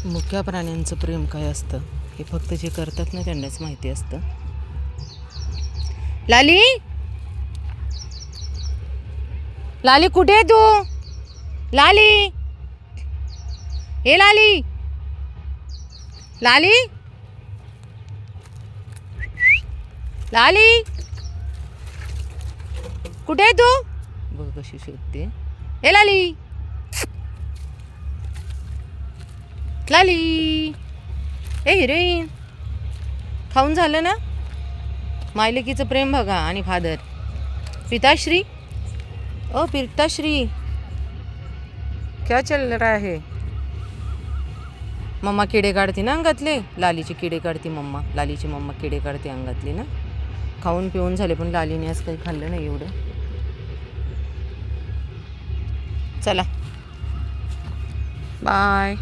मुक्या प्राण्यांचं प्रेम काय असतं हे फक्त जे करतात ना त्यांनाच माहिती असतं. लाली, लाली कुठे आहे तू? लाली, हे लाली, लाली, लाली कुठे आहे तू? बघ कशी शोधते. हे लाली, लाली, ए हिरोईन, खाऊन झालं ना? मायलेकीचं प्रेम बघा. आणि फादर पिताश्री, ओ पिताश्री, क्या चल रहा है? मम्मा किडे काढते ना अंगातले. लालीचे किडे काढते मम्मा. लालीची मम्मा किडे काढते अंगातले ना. खाऊन पिऊन झाले पण लालीने आज काही खाल्लं नाही एवढं. चला बाय.